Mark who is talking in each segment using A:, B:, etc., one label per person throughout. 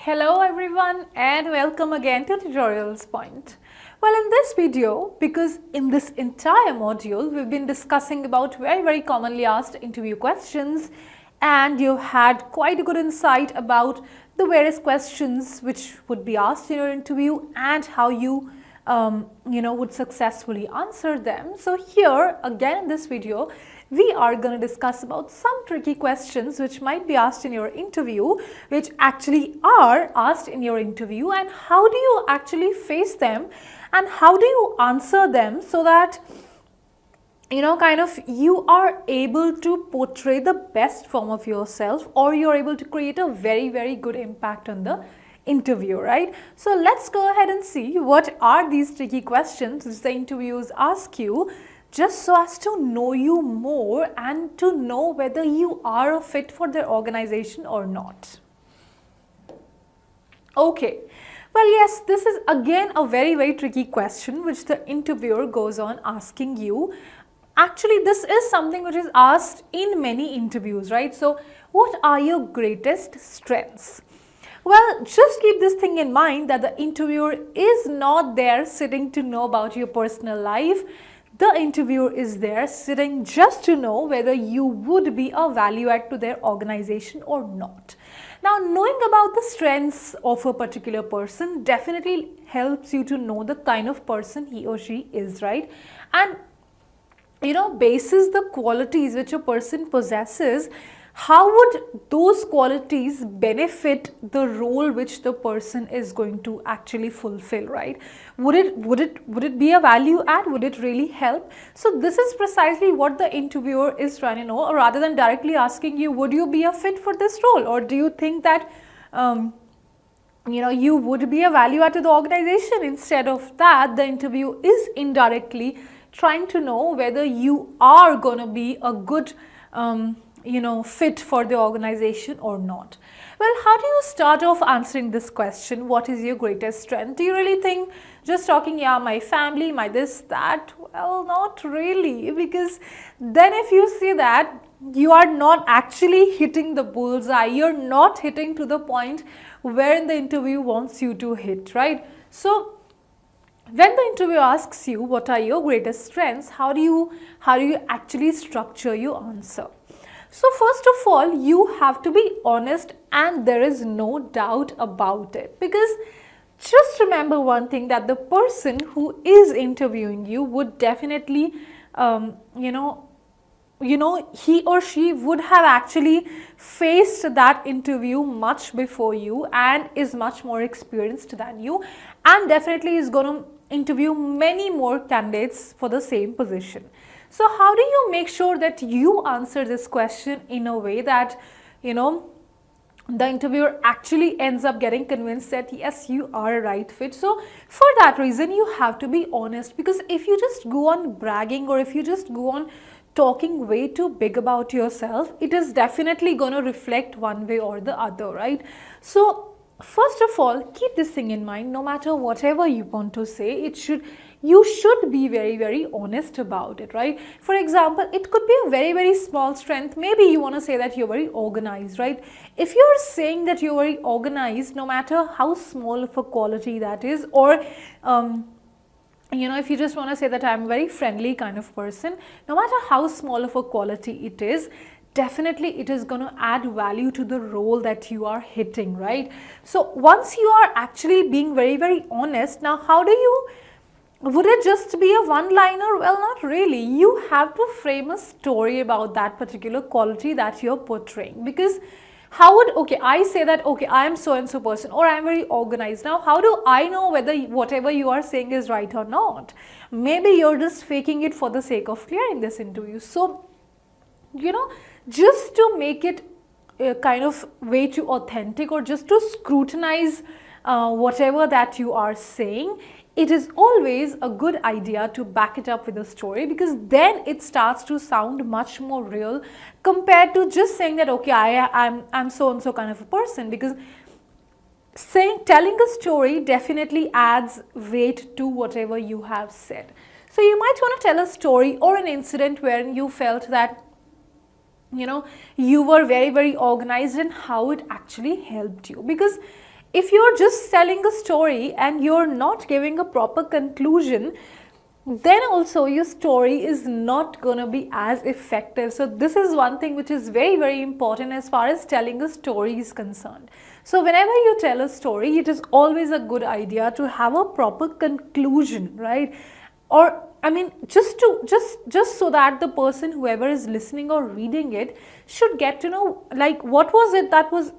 A: Hello everyone and welcome again to Tutorials Point. Well, in this video, because in this entire module we've been discussing about very commonly asked interview questions, and you had quite a good insight about the various questions which would be asked in your interview and how you would successfully answer them. So here again in this video we are going to discuss about some tricky questions which might be asked in your interview, which actually are asked in your interview, and how do you actually face them and how do you answer them so that you are able to portray the best form of yourself, or you're able to create a very good impact on the interview, right? So let's go ahead and see what are these tricky questions which the interviewers ask you, just so as to know you more and to know whether you are a fit for their organization or not. Okay, well, yes, this is again a very tricky question which the interviewer goes on asking you. Actually, this is something which is asked in many interviews, right? So what are your greatest strengths? Well, just keep this thing in mind that the interviewer is not there sitting to know about your personal life. The interviewer is there sitting just to know whether you would be a value add to their organization or not. Now, knowing about the strengths of a particular person definitely helps you to know the kind of person he or she is, right? And basis the qualities which a person possesses, how would those qualities benefit the role which the person is going to actually fulfill, right? Would it be a value add? Would it really help? So this is precisely what the interviewer is trying to know, or rather than directly asking you, would you be a fit for this role, or do you think that you would be a value add to the organization? Instead of that, the interview is indirectly trying to know whether you are going to be a good fit for the organization or not. Well, how do you start off answering this question? What is your greatest strength? Do you really think just talking, yeah, my family, my this, that? Well, not really, because then if you see that, you are not actually hitting the bullseye. You're not hitting to the point where the interview wants you to hit, right? So when the interview asks you what are your greatest strengths, how do you actually structure your answer? So first of all, you have to be honest, and there is no doubt about it, because just remember one thing, that the person who is interviewing you would definitely he or she would have actually faced that interview much before you and is much more experienced than you, and definitely is going to interview many more candidates for the same position. So how do you make sure that you answer this question in a way that the interviewer actually ends up getting convinced that yes, you are a right fit? So for that reason, you have to be honest, because if you just go on bragging, or if you just go on talking way too big about yourself, it is definitely going to reflect one way or the other, right? So first of all, keep this thing in mind. No matter whatever you want to say, you should be very honest about it, right? For example, it could be a very small strength. Maybe you want to say that you're very organized, right? If you're saying that you're very organized, no matter how small of a quality that is, or if you just want to say that I'm a very friendly kind of person, no matter how small of a quality it is, definitely it is going to add value to the role that you are hitting, right? So once you are actually being very honest, now would it just be a one-liner? Well, not really. You have to frame a story about that particular quality that you're portraying, because I say that, okay, I am so and so person, or I am very organized. Now, how do I know whether whatever you are saying is right or not? Maybe you're just faking it for the sake of clearing this interview. So, just to make it kind of way too authentic, or just to scrutinize whatever that you are saying, it is always a good idea to back it up with a story, because then it starts to sound much more real compared to just saying that, okay, I'm so and so kind of a person, because telling a story definitely adds weight to whatever you have said. So you might want to tell a story or an incident where you felt that you were very organized and how it actually helped you, because if you're just telling a story and you're not giving a proper conclusion, then also your story is not going to be as effective. So this is one thing which is very, very important as far as telling a story is concerned. So whenever you tell a story, it is always a good idea to have a proper conclusion, right? Or I mean, just so that the person, whoever is listening or reading it, should get to know, like, what was it that was,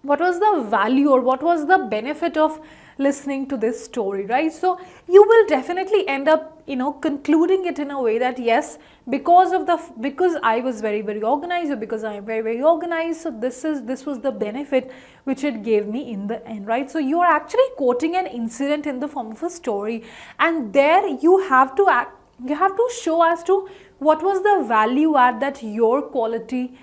A: what was the value or what was the benefit of listening to this story, right? So you will definitely end up, concluding it in a way that yes, because I was very, very organized, or because I am very, very organized, so this was the benefit which it gave me in the end, right? So you are actually quoting an incident in the form of a story, and there you have to show as to what was the value add that your quality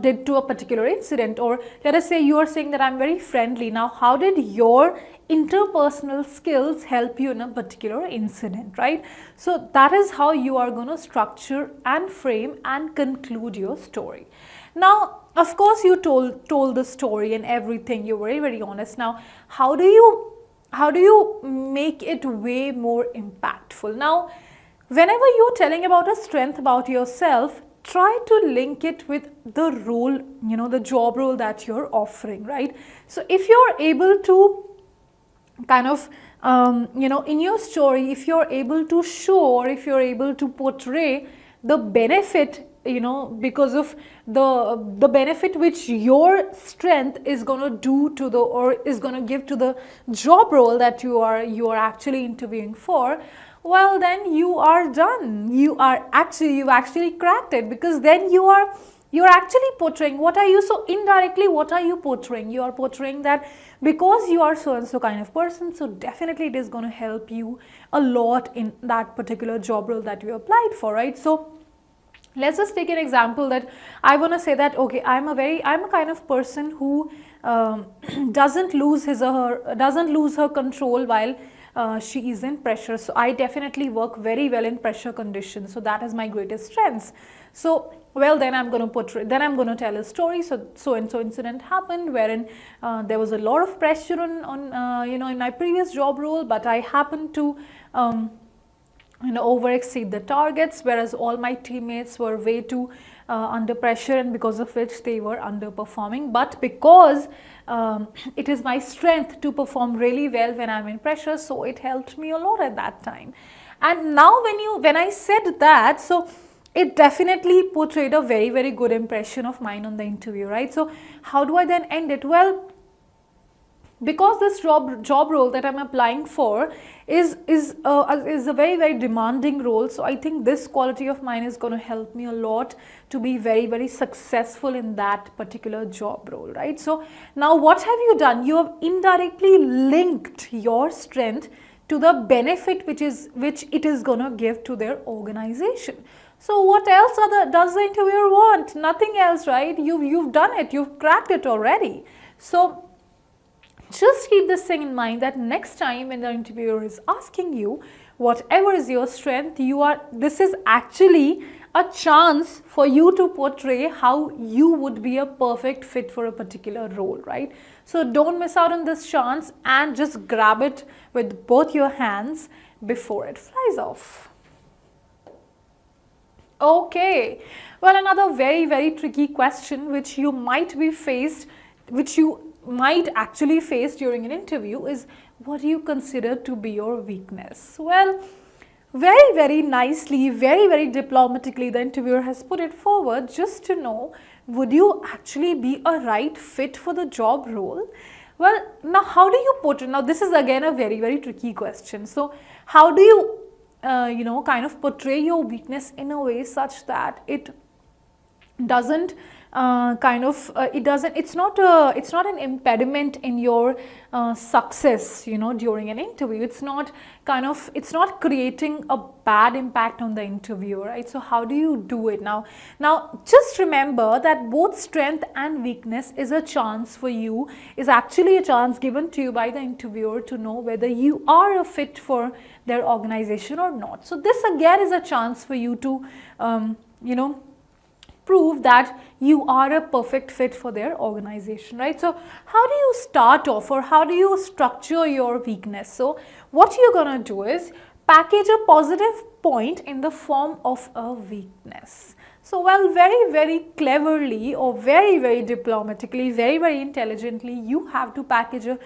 A: did to a particular incident. Or let us say you are saying that I'm very friendly. Now, how did your interpersonal skills help you in a particular incident, right? So that is how you are going to structure and frame and conclude your story. Now, of course, you told the story and everything. You're very, very honest. Now, how do you make it way more impactful? Now, whenever you're telling about a strength about yourself, try to link it with the role, the job role that you're offering, right? So if you're able to kind of, in your story, if you're able to show, or if you're able to portray the benefit, because of the benefit which your strength is going to do to or is going to give to the job role that you are actually interviewing for, well, then you are done. You've actually cracked it, because then you're actually portraying so indirectly, what are you portraying? You are portraying that because you are so and so kind of person, so definitely it is going to help you a lot in that particular job role that you applied for, right? So let's just take an example that I want to say that, okay, I'm a kind of person who doesn't lose her control while she is in pressure. So I definitely work very well in pressure conditions. So that is my greatest strength. So, well, then I'm going to tell a story. So and so incident happened wherein there was a lot of pressure on in my previous job role, but I happened to over exceed the targets, whereas all my teammates were way too under pressure, and because of which they were underperforming. But because it is my strength to perform really well when I'm in pressure, so it helped me a lot at that time. And now when I said that, so it definitely portrayed a very, very good impression of mine on the interview, right? So how do I then end it? Well, because this job role that I'm applying for is a very, very demanding role, so I think this quality of mine is going to help me a lot to be very, very successful in that particular job role, right? So now what have you done? You have indirectly linked your strength to the benefit which it is going to give to their organization. So what else does the interviewer want? Nothing else, right? You've done it. You've cracked it already. So just keep this thing in mind, that next time when the interviewer is asking you whatever is your strength, this is actually a chance for you to portray how you would be a perfect fit for a particular role, right? So don't miss out on this chance and just grab it with both your hands before it flies off. Okay, well, another very, very tricky question which you might actually face during an interview is, what do you consider to be your weakness? Well, very, very nicely, very, very diplomatically, the interviewer has put it forward just to know, would you actually be a right fit for the job role? Well, now how do you put it? Now this is again a very, very tricky question. So how do you kind of portray your weakness in a way such that it doesn't it's not an impediment in your success, during an interview. It's not creating a bad impact on the interviewer, right? So how do you do it? Now just remember that both strength and weakness is actually a chance given to you by the interviewer to know whether you are a fit for their organization or not. So this again is a chance for you to prove that you are a perfect fit for their organization, right? So how do you start off, or how do you structure your weakness? So what you're gonna do is package a positive point in the form of a weakness. So, well, very, very cleverly, or very, very diplomatically, very, very intelligently, you have to package a,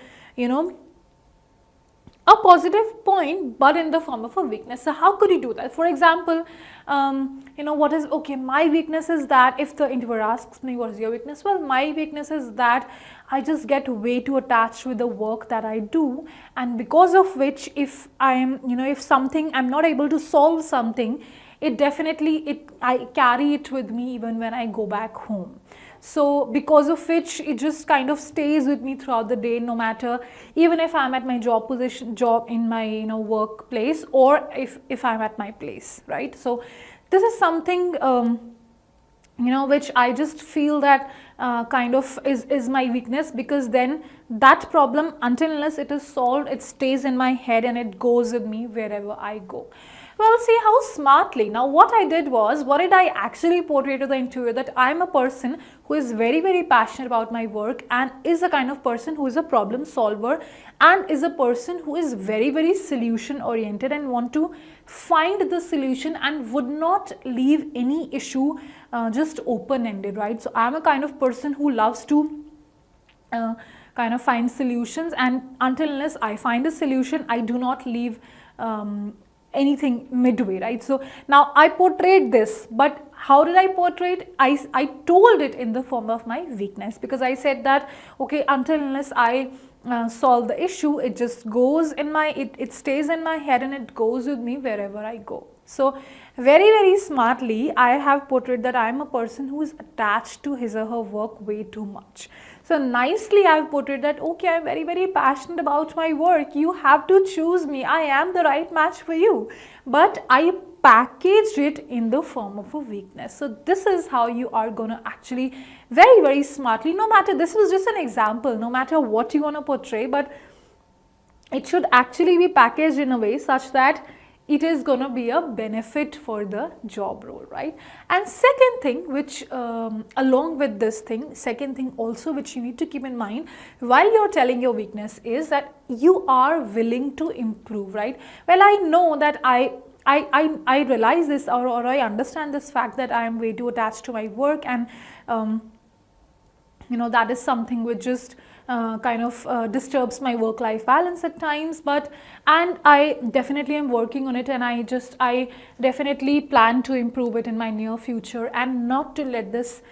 A: a positive point, but in the form of a weakness. So how could you do that? For example, what is, okay, my weakness is that, if the interviewer asks me what is your weakness, well, my weakness is that I just get way too attached with the work that I do, and because of which, if I am, if something, I'm not able to solve something, it definitely, I carry it with me even when I go back home. So because of which, it just kind of stays with me throughout the day, no matter, even if I'm at my job in my workplace, or if I'm at my place, right? So this is something which I just feel that kind of is my weakness, because then that problem, until unless it is solved, it stays in my head and it goes with me wherever I go. Well, see how smartly. Now what I did was, what did I actually portray to the interviewer? That I'm a person who is very, very passionate about my work, and is a kind of person who is a problem solver, and is a person who is very, very solution oriented and want to find the solution and would not leave any issue just open ended, right? So I'm a kind of person who loves to kind of find solutions, and until unless I find a solution, I do not leave anything midway, right? So now I portrayed this, but how did I portray it? I told it in the form of my weakness, because I said that, okay, until unless I solve the issue, it just goes in my, it stays in my head and it goes with me wherever I go. So very, very smartly, I have portrayed that I am a person who is attached to his or her work way too much. So nicely I have portrayed that, okay, I am very, very passionate about my work. You have to choose me. I am the right match for you. But I packaged it in the form of a weakness. So this is how you are going to actually very, very smartly, no matter, this was just an example, no matter what you want to portray, but it should actually be packaged in a way such that it is going to be a benefit for the job role, right? And second thing, which along with this thing, second thing also which you need to keep in mind while you're telling your weakness is that you are willing to improve, right? Well, I know that I realize this, or I understand this fact that I am way too attached to my work, and that is something which just kind of disturbs my work-life balance at times, and I definitely am working on it, and I definitely plan to improve it in my near future, and not to let this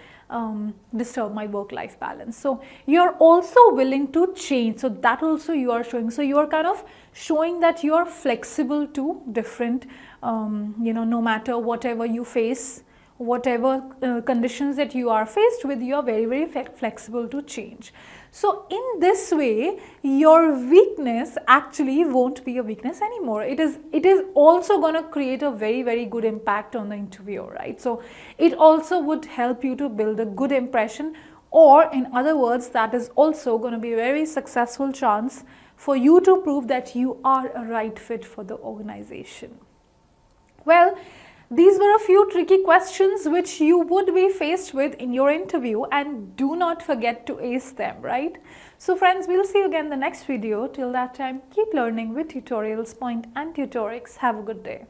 A: disturb my work-life balance. So you're also willing to change, so that also you are showing. So you are kind of showing that you are flexible to different no matter whatever you face, whatever conditions that you are faced with, you are very, very flexible to change. So in this way, your weakness actually won't be a weakness anymore. It is also going to create a very, very good impact on the interviewer, right? So it also would help you to build a good impression, or in other words, that is also going to be a very successful chance for you to prove that you are a right fit for the organization. Well, these were a few tricky questions which you would be faced with in your interview, and do not forget to ace them, right? So friends, we'll see you again in the next video. Till that time, keep learning with Tutorials Point and Tutorix. Have a good day.